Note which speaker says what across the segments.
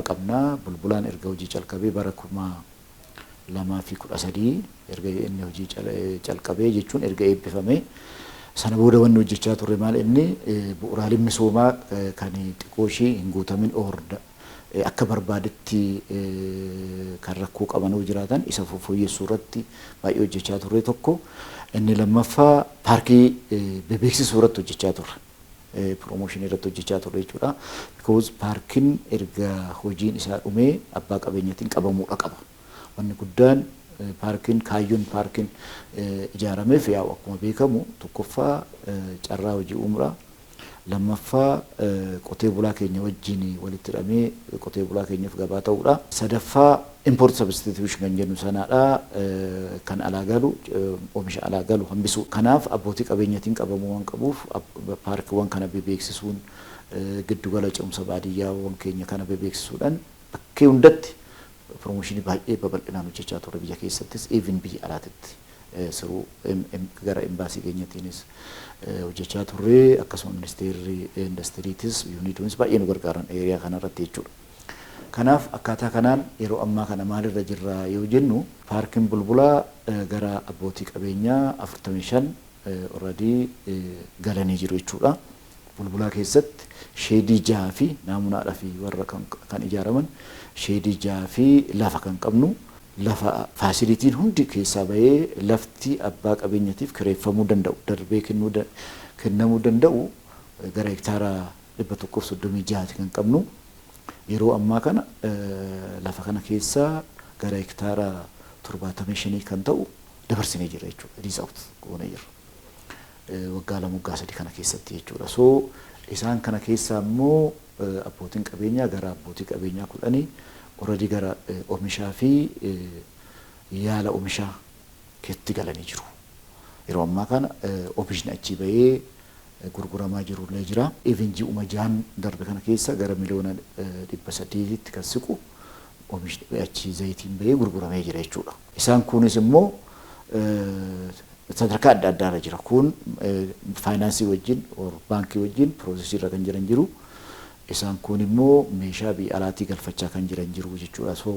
Speaker 1: lama qabna bulbulaan erga hojii calqabee bara 2013 erga inni hojii calqabee jechuun erga eebbifamee sana booda wanni hojjechaa turre maal inni bu'uuraaleen misoomaa kan xiqqoo ishee hin guutamin oorda akka barbaadetti kan rakkoo qaban jiraatan isa fooyyessuu irratti baay'ee hojjechaa turre tokko inni lammaffaa paarkii bebeeksisuu irratti hojjechaa turre. Promotion irratti hojjechaa turre jechuudha. Because paarkiin erga hojiin isaa dhumee abbaa qabeenyaatiin qabamuudha qaba. Wanni guddaan paarkiin kaayyoon paarkiin ijaarameef yaa akkuma beekamu tokkoffaa carraa hojii uumuudha. Lammaffaa qotee bulaa keenya wajjin walitti hidhamee qotee bulaa keenyaaf gabaa ta'uudha. Sadaffaa import substitution kan jennu sanaadha kan alaa galu oomisha alaa galu hambisuu. Kanaaf abbootii qabeenyaatiin qabamuu waan qabuuf paarkiiwwan kana bebeeksisuun giddugala ce'umsa baadiyyaawwan keenya kana bebeeksisuudhaan bakkee hundatti promooshinii baay'ee babal'inaan hojjechaa ture biyya keessattis even biyya alaatitti siruu gara embaasii keenyatiinis hojjechaa turre akkasuma ministeerri indastiriitis yuunituunis baay'ee nu gargaaran eeriyaa kanarratti jechuudha. Kanaaf akkaataa kanaan yeroo ammaa kana maalirra jirra yoo jennu paarkiin bulbulaa gara abbootii qabeenyaa 45 already galanii jiru jechuudha. Bulbulaa keessatti sheedii 6 fi naamunaadhaa fi warra kan ijaaraman sheedii 6 fi lafa kan qabnu lafa faasilitiin hundi keessaa bahee lafti abbaa qabeenyatiif kireeffamuu danda'u darbee kennamuu danda'u gara hektaara 136 kan qabnu. Yeroo ammaa kana lafa kana keessaa gara hektaara 75 kan ta'u dabarsinee jira jechuudha. Liis out goonee jirra. Waggaa lama waggaa sadii kana keessatti jechuudha. So isaan kana keessaa immoo abbootiin qabeenyaa gara abbootii qabeenyaa 10 already gara oomishaa fi yaala oomishaa keessatti galanii jiru. Yeroo ammaa kana oomishni achi bahee gurguramaa jiru illee jira. Even ji'uma jaan darbe kana keessa gara miliyoona 300tti kan siqu oomishni achi zayitiin bahee gurguramee jira jechuudha. Isaan kunis immoo sadarkaa adda addaarra jira. Kun faayinaansii wajjin baankii wajjin piroosesii irra kan jiran jiru. Isaan kun immoo meeshaa biyya alaatii galfachaa kan jiran jiru jechuudha. So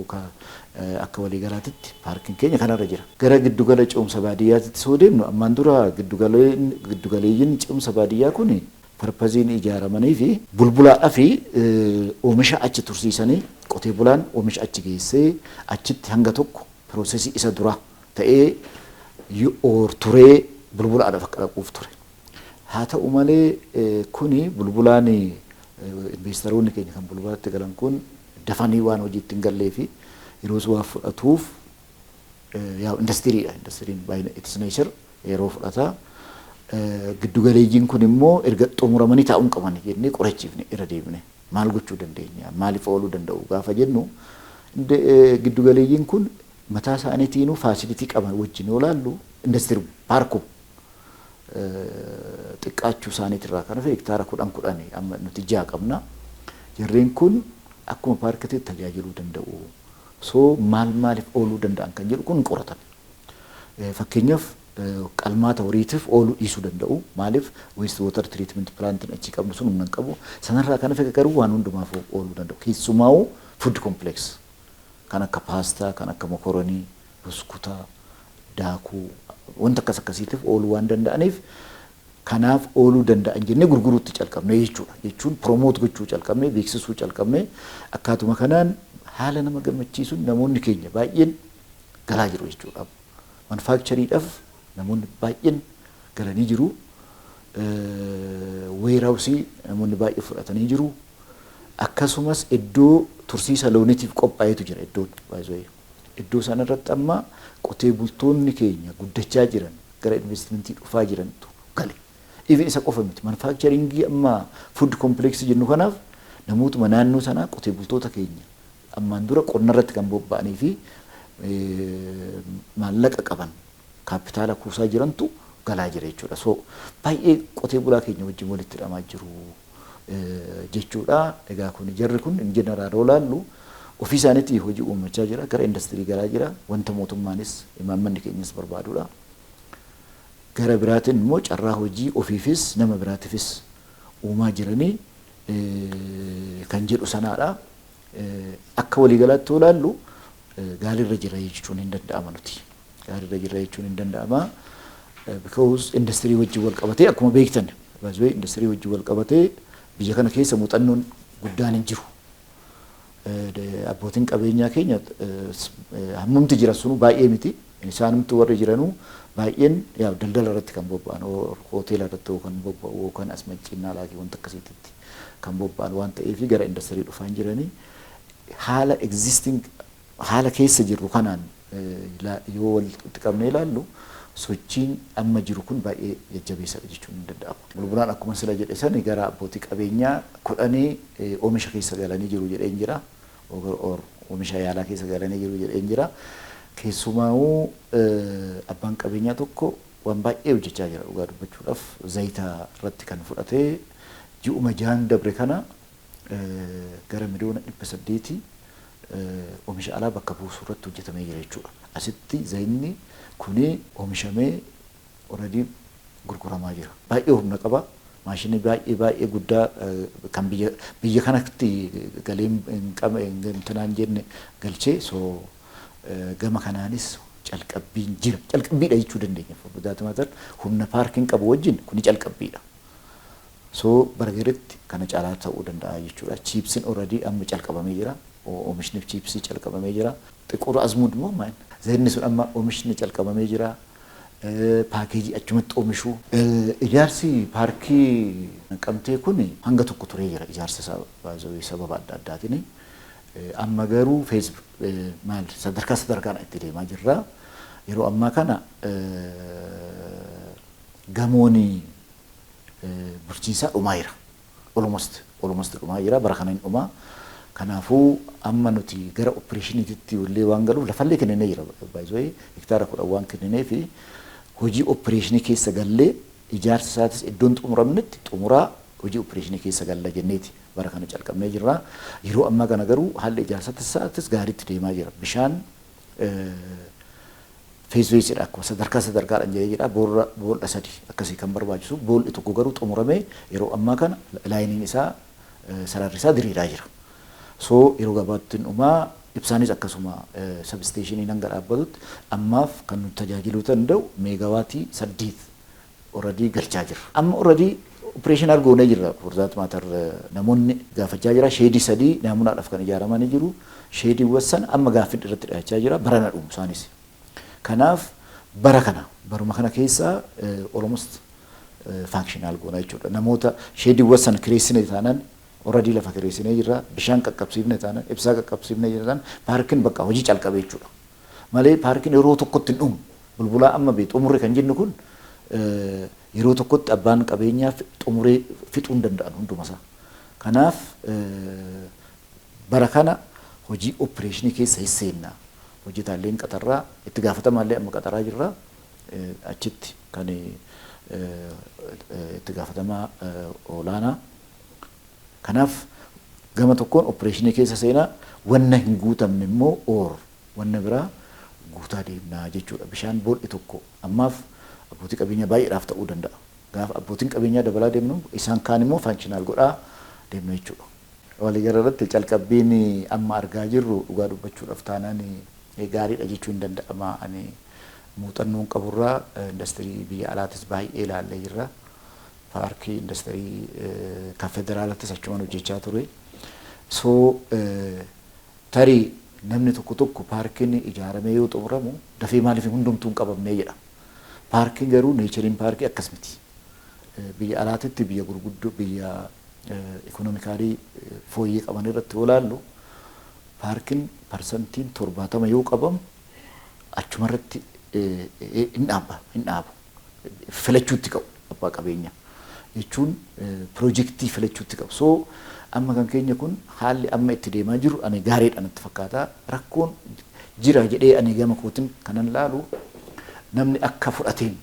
Speaker 1: akka walii galaatitti paarkiin keenya kanarra jira. Gara giddugala ce'umsa baadiyyaatti soo deemnu ammaan dura giddugaleeyyiin ce'umsa baadiyyaa kun parpaziin ijaaramanii fi bulbulaadhaa fi oomisha achi tursiisanii qotee bulaan oomisha achi geessee achitti hanga tokko piroosesii isa dura ta'ee turee bulbulaadhaaf akka dhaquuf ture. Haa ta'u malee kuni bulbulaan investoroonni keenya kan bulbulaatti galan kun dafanii waan hojiitti hin gallee fi yeroo waa fudhatuuf yaa indastiriidha. Indastiriin baay'ina its nature yeroo fudhata. Giddugaleeyyiin kun immoo erga xumuramanii taa'uun qaban jennee qorachiifne irra deebine maal gochuu dandeenya maaliif ooluu danda'u gaafa jennu giddugaleeyyiin kun mataa isaaniitiinuu faasilitii qaban wajjin yoo laallu indastirii paarkuu xiqqaachuu isaaniitirraa kan hafe hektaara 10 amma nuti 6 qabna. Jarreen kun akkuma paarkiitti tajaajiluu danda'u. So maaliif ooluu danda'an kan jedhu kun qoratan. Fakkeenyaaf qalmaata horiitiif ooluu dhiisuu danda'u. Maaliif waste water treatment plant achi qabnu sun humna qabu. Sanarraa kan hafe garuu waan hundumaaf ooluu danda'u. Keessumaa food complex kan akka paastaa, kan akka mokoronii, buskutaa, daakuu wanta akkasiitiif ooluu waan danda'aniif kanaaf ooluu danda'an jennee gurguruutti calqabne jechuudha. Jechuun promote gochuu calqabne, beeksisuu calqabne akkaatuma kanaan haala nama gammachiisuun namoonni keenya baay'een galaa jiru jechuudha. Manufacturingdhaaf namoonni baay'een galanii jiru. Warehousii namoonni baay'ee fudhatanii jiru. Akkasumas iddoo tursiisa looniitiif qophaa'etu jira iddoon baay'ee. Iddoo sanarratti amma qotee bultoonni keenya guddachaa jiran gara investimentii dhufaa jirantu gale. Even isa qofa miti manufacturingii amma food complex jennu kanaaf namootuma naannoo sanaa qotee bultoota keenya ammaan dura qonna irratti kan bobba'anii fi maallaqa qaban kaapitaala kuusaa jirantu galaa jira jechuudha. So baay'ee qotee bulaa keenya wajjin walitti hidhamaa jiru jechuudha. Egaa kun jarri kun in jeneraal olaallu ofii isaaniitii hojii uumachaa jira gara industirii galaa jira wanta mootummaanis imaammanni keenyas barbaadudha. Gara biraatiin immoo carraa hojii ofiifis nama biraatiifis uumaa jiranii kan jedhu sanaadha. akka waliigalaatti ilaallu gaariirra jira jechuun hin danda'ama nuti. Gaariirra jira jechuun hin danda'ama. Because industrii wajjin wal qabatee akkuma beektan baay'ee industrii wajjin wal qabatee biyya kana keessa muuxannoon guddaan hin jiru. Abbootiin qabeenyaa keenya hammamti jira sunu baay'ee miti. Isaanumtu warri jiranuu baay'een daldala irratti kan bobba'an hoteela irratti kan bobba'u kan as mancinnaa laakii wanta akkasiitti kan bobba'an waan ta'eef gara industrii dhufaan jiranii haala existing haala keessa jirru kanaan yoo walitti qabnee ilaallu sochiin amma jiru kun baay'ee jajjabeessadha jechuun hin danda'amu. Bulbulaan akkuma sila jedhe sani gara abbootii qabeenyaa kudhanii oomisha keessa galanii jiru jedheen jira. Oomisha yaalaa keessa galanii jiru jedheen jira. Keessumaa'uu abbaan qabeenyaa tokko waan baay'ee hojjechaa jira dhugaa dubbachuudhaaf zayita irratti kan fudhatee ji'uma jaan dabre kana gara miliyoona 800 oomisha alaa bakka buusuu irratti hojjetamee jira jechuudha. Asitti zayinni kuni oomishamee already gurguramaa jira. Baay'ee humna qaba. Maashinii baay'ee guddaa kan biyya kanatti galee intanaan jenne galchee soo gama kanaanis calqabbiin jira. Calqabbiidha jechuu dandeenya. Fudhatamaatan humna paarkiin qabu wajjin kuni calqabbiidha. So bargeeratti kana caalaa ta'uu danda'a jechuudha. Chiipsiin already amma calqabamee jira. Oomishni chiipsii calqabamee jira. Xiqqoo azmuud immoo maal? Zayinni sun amma oomishni calqabamee jira. Paakeejii achumatti oomishuu. Ijaarsi paarkii Naqamtee kun hanga tokko turee jira. Ijaarsa sababa adda addaatiin. Amma garuu maal sadarkaan itti deemaa jirra. Yeroo ammaa kana gamooni bulchiinsaa dhumaa jira. Almost dhumaa jira. Bara kana hin dhumaa. Kanaafuu amma nuti gara opereeshiniitti illee waan galuuf lafallee kennee jira. Baay'ee hektaara 10 waan kennee fi hojii opereeshinii keessa gallee ijaarsa isaatis iddoon xumuramnetti xumuraa hojii opereeshinii keessa galla jenneeti bara kana calqabnee jirra. Yeroo ammaa kana garuu haalli ijaarsa isaatis gaariitti deemaa jira. Bishaan feesweesidha akkuma sadarkaadhaan jedhee jira. Boolla 3 akkasii kan barbaachisu boolli tokko garuu xumuramee yeroo ammaa kana laayiniin isaa sararri isaa diriiraa jira. So yeroo gabaatti dhumaa ibsaanis akkasuma sabsteeshinii hanga dhaabbatutti ammaaf kan nu tajaajiluu danda'u meegawaatii 8 already galchaa jira. Amma already operational goonee jirra. Furzaat maatar namoonni gaafachaa jira. Sheedii 3 naamunaadhaaf kan ijaaramanii jiru. Sheediiwwan sana amma gaaffii irratti dhiyaachaa jira. Barana dhumu isaanis. Kanaaf baruma kana keessa almost functional goona jechuudha. Namoota sheediiwwan sana kireessine taanaan already lafa kireessinee jirra. Bishaan qaqqabsiifne taanaan ibsaa qaqqabsiifne jiraan paarkiin bakka hojii calqabee jechuudha. Malee paarkiin yeroo tokkotti hin dhumu. Bulbulaa amma xumurre kan jennu kun yeroo tokkotti abbaan qabeenyaa xumuree fixuu hin danda'an hundumasaa. Kanaaf bara kana hojii opereeshinii keessa hisseenna. Hojjetaalleen qaxarraa itti gaafatamaallee amma qaxaraa jirra. Achitti kan itti gaafatamaa olaanaa. Kanaaf gama tokkoon opereeshinii keessa seenaa wanna hin guutamne immoo wanna biraa guutaa deemnaa jechuudha. Bishaan bool'i tokko ammaaf abbootii qabeenyaa baay'eedhaaf ta'uu danda'a. Gaafa abbootiin qabeenyaa dabalaa deemnu isaan kaan immoo faankshinaal godhaa deemnu jechuudha. Waliigala irratti calqabbiin amma argaa jirru dhugaa dubbachuudhaaf taanaan gaariidha jechuu hin danda'ama. Ani muuxannoon qaburraa industirii biyya alaatis baay'ee ilaallee jirra. Paarkii industirii kan federaalattis achumaan hojjechaa ture. So tarii namni tokko paarkiin ijaaramee yoo xumuramu dafee maaliif hundumtuu hin qabamnee jedha. Paarkiin garuu neechariin paarkii akkas miti. Biyya alaatitti biyya gurguddoo biyya ekonomikaalii fooyyee qaban irratti yoo ilaallu paarkiin parsantiin 70 yoo qabamu achumarratti hin dhaabu. Filachuutti qabu abbaa qabeenyaa. Jechuun piroojeektii filachuutti qabu. So amma kan keenya kun haalli amma itti deemaa jiru ani gaariidha natti fakkaata. Rakkoon jira jedhee ani gama kootiin kanan laalu namni akka fudhateen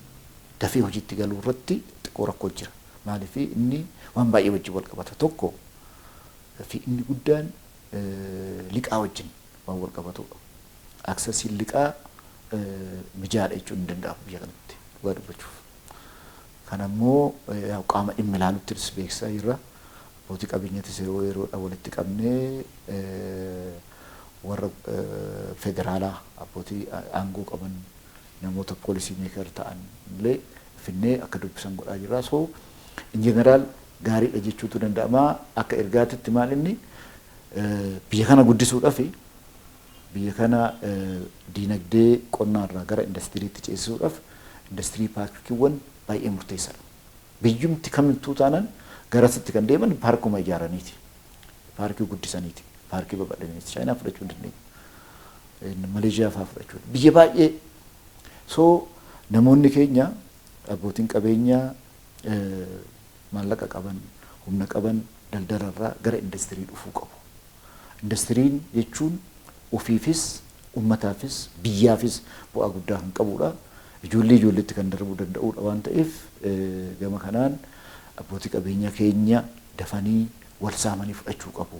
Speaker 1: dafee hojiitti galuu irratti xiqqoo rakkoo jira. Maaliif inni waan baay'ee wajjin wal qabata. Tokko fi inni guddaan liqaa wajjin waan wal qabatudha. Aksesiin liqaa mijaadha jechuun hin danda'amu biyya kanatti dhugaa dubbachuuf. Kanammoo qaama dhimma ilaaluuttis beeksisaa jirra. abbootii qabeenyaatis yeroodha walitti qabnee warra federaalaa abbootii aangoo qaban namoota poolisii meekar ta'an illee finnee akka dubbisan godhaa jirra. So in jeneraal gaariidha jechuutu danda'ama. Akka ergaatitti maal inni biyya kana guddisuudhaaf biyya kana diinagdee qonnaarraa gara indastiriitti ceesisuudhaaf industirii paarkiiwwan baay'ee murteessaadha. Biyyumti kamittuu taanaan garasitti kan deeman paarkuma ijaaraniiti. Paarkii guddisaniiti. Paarkii babal'isaniiti. Chaayinaa fudhachuu hin dandeenye. Maleeshiyaa fa'aa fudhachuu. Biyya baay'ee so namoonni keenya abbootiin qabeenyaa maallaqa qaban, humna qaban daldalarraa gara industirii dhufuu qabu. Industiriin jechuun ofiifis, ummataafis, biyyaafis bu'aa guddaa kan qabudha. Ijoolleetti kan darbuu danda'udha waan ta'eef gama kanaan abbootii qabeenyaa keenya dafanii wal saamanii fudhachuu qabu.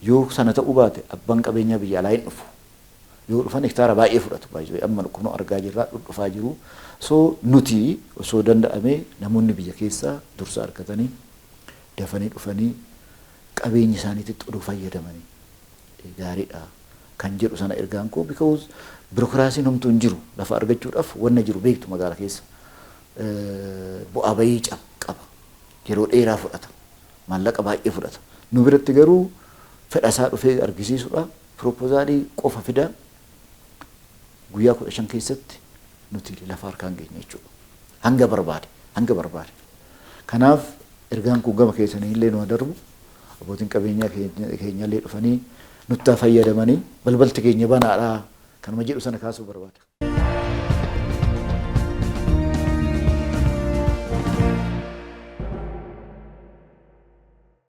Speaker 1: Yoo sana ta'uu baate abbaan qabeenyaa biyya alaa hin dhufu. Yoo dhufan hektaara baay'ee fudhatu baay'ee amma kunoo argaa jirra dhufaa jiru. So nuti osoo danda'ame namoonni biyya keessaa dursa argatanii dafanii dhufanii qabeenya isaaniitti oduu fayyadamanii gaariidha kan jedhu sana ergaan koo because birokiraasiin homtuu hin jiru lafa argachuudhaaf wanna jiru beektu magaalaa keessa bu'aa bayii qaba yeroo dheeraa fudhata maallaqa baay'ee fudhata nu biratti garuu fedha isaa dhufee argisiisuudha proposaalii qofa fida guyyaa 15 keessatti nuti lafa harkaan geenye jechuudha hanga barbaade kanaaf ergaan kun gama keessanii illee nu darbu abbootiin qabeenyaa keenya illee dhufanii nutti fayyadamanii balbalti keenya banaadha kanuma jedhu sana kaasuu barbaada.